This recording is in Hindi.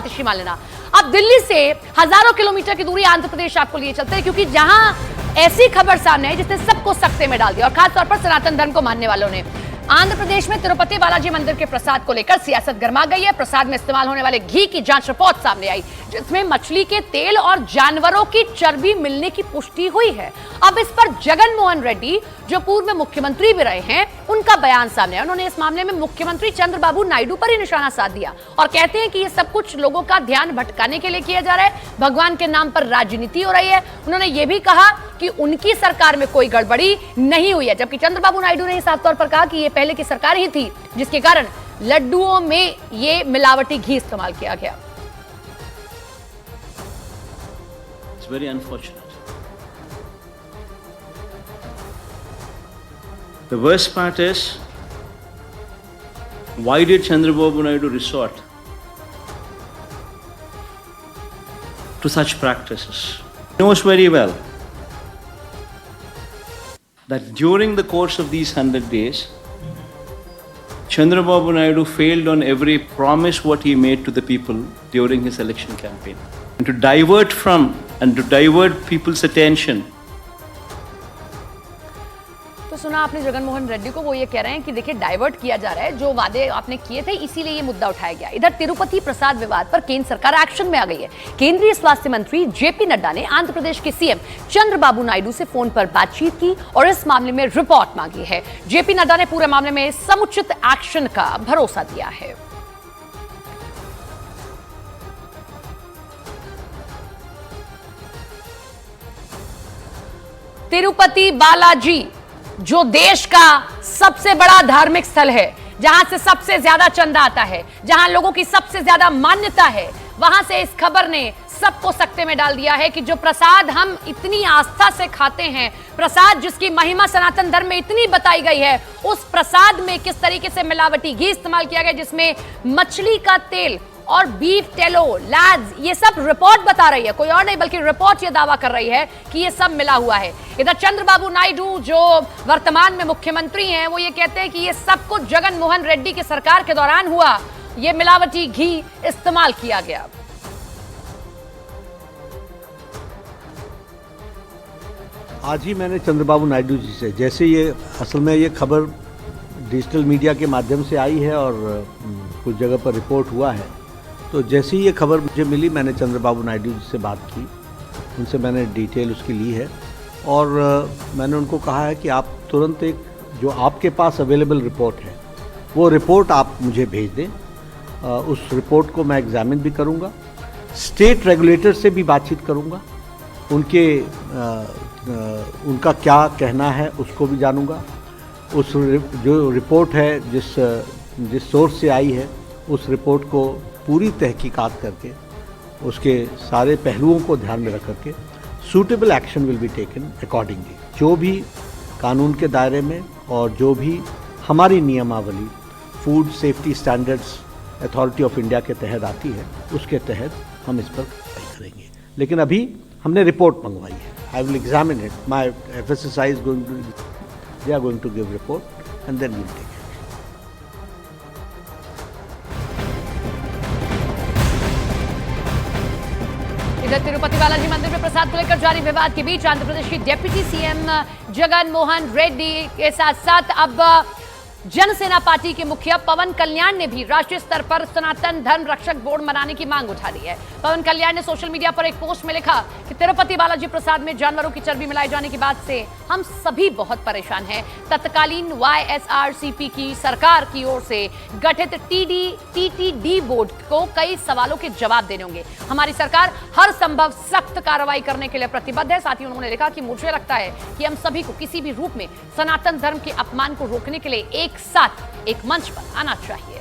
आतिशी मान लेना। अब दिल्ली से हजारों किलोमीटर की दूरी आंध्र प्रदेश आपको लिए चलते हैं, क्योंकि जहां ऐसी खबर सामने है जिसने सबको सख्ते में डाल दिया, और खासतौर पर सनातन धर्म को मानने वालों ने। आंध्र प्रदेश में तिरुपति बालाजी मंदिर के प्रसाद को लेकर सियासत गर्मा गई है। प्रसाद में इस्तेमाल होने वाले घी की जांच रिपोर्ट सामने आई, जिसमें मछली के तेल और जानवरों की चर्बी मिलने की पुष्टि हुई है। अब इस पर जगन मोहन रेड्डी, जो पूर्व में मुख्यमंत्री भी रहे हैं, उनका बयान सामने आया। उन्होंने इस मामले में मुख्यमंत्री चंद्रबाबू नायडू पर ही निशाना साध दिया और कहते हैं कि ये सब कुछ लोगों का ध्यान भटकाने के लिए किया जा रहा है, भगवान के नाम पर राजनीति हो रही है। उन्होंने ये भी कहा कि उनकी सरकार में कोई गड़बड़ी नहीं हुई है, जबकि चंद्रबाबू नायडू ने साफ तौर पर कहा कि ये पहले की सरकार ही थी जिसके कारण लड्डुओं में ये मिलावटी घी इस्तेमाल किया गया। It's very unfortunate. The worst part is, why did Chandrababu Naidu resort to such practices? He knows very well that during the course of these 100 days, Chandrababu Naidu failed on every promise what he made to the people during his election campaign. And to divert people's attention. तो सुना आपने जगन मोहन रेड्डी को, वो ये कह रहे हैं कि देखिए डाइवर्ट किया जा रहा है, जो वादे आपने किए थे इसीलिए ये मुद्दा उठाया गया। इधर तिरुपति प्रसाद विवाद पर केंद्र सरकार एक्शन में आ गई है। केंद्रीय स्वास्थ्य मंत्री जेपी नड्डा ने आंध्र प्रदेश के सीएम चंद्रबाबू नायडू से फोन पर बातचीत की और इस मामले में रिपोर्ट मांगी है। जेपी नड्डा ने पूरे मामले में समुचित एक्शन का भरोसा दिया है। तिरुपति बालाजी, जो देश का सबसे बड़ा धार्मिक स्थल है, जहां से सबसे ज्यादा चंदा आता है, जहां लोगों की सबसे ज्यादा मान्यता है, वहां से इस खबर ने सबको सकते में डाल दिया है कि जो प्रसाद हम इतनी आस्था से खाते हैं, प्रसाद जिसकी महिमा सनातन धर्म में इतनी बताई गई है, उस प्रसाद में किस तरीके से मिलावटी घी इस्तेमाल किया गया, जिसमें मछली का तेल और बीफ टेलो लैड्स, ये सब रिपोर्ट बता रही है, कोई और नहीं बल्कि रिपोर्ट ये दावा कर रही है कि ये सब मिला हुआ है। इधर चंद्रबाबू नायडू, जो वर्तमान में मुख्यमंत्री हैं, वो ये कहते हैं कि ये सब कुछ जगन मोहन रेड्डी की सरकार के दौरान हुआ, ये मिलावटी घी इस्तेमाल किया गया। आज ही मैंने चंद्रबाबू नायडू जी से, जैसे ये असल में ये खबर डिजिटल मीडिया के माध्यम से आई है और कुछ जगह पर रिपोर्ट हुआ है, तो जैसे ही ये खबर मुझे मिली, मैंने चंद्रबाबू नायडू जी से बात की, उनसे मैंने डिटेल उसकी ली है और मैंने उनको कहा है कि आप तुरंत एक जो आपके पास अवेलेबल रिपोर्ट है, वो रिपोर्ट आप मुझे भेज दें। उस रिपोर्ट को मैं एग्जामिन भी करूँगा, स्टेट रेगुलेटर से भी बातचीत करूँगा, उनका क्या कहना है उसको भी जानूँगा। उस जो रिपोर्ट है जिस सोर्स से आई है, उस रिपोर्ट को पूरी तहकीकात करके उसके सारे पहलुओं को ध्यान में रख करके suitable action will be taken accordingly. जो भी कानून के दायरे में और जो भी हमारी नियमावली food safety standards authority of India के तहत आती है, उसके तहत हम इस पर कार्रवाई करेंगे। लेकिन अभी हमने रिपोर्ट मंगवाई है। I will examine it, my FSSAI is going to, they are going to give report and then we'll take it. इधर तिरुपति बालाजी मंदिर में प्रसाद को लेकर जारी विवाद के बीच आंध्र प्रदेश की डिप्टी सीएम जगन मोहन रेड्डी के साथ साथ अब जनसेना पार्टी के मुखिया पवन कल्याण ने भी राष्ट्रीय स्तर पर सनातन धर्म रक्षक बोर्ड बनाने की मांग उठा दी है। पवन कल्याण ने सोशल मीडिया पर एक पोस्ट में लिखा कि तिरुपति बालाजी प्रसाद में जानवरों की चर्बी मिलाए जाने की बात से हम सभी बहुत परेशान हैं। तत्कालीन YSRCP की सरकार की ओर से गठित TTD बोर्ड को कई सवालों के जवाब देने होंगे। हमारी सरकार हर संभव सख्त कार्रवाई करने के लिए प्रतिबद्ध है। साथ ही उन्होंने लिखा कि मुझे लगता है कि हम सभी को किसी भी रूप में सनातन धर्म के अपमान को रोकने के लिए एक साथ एक मंच पर आना चाहिए।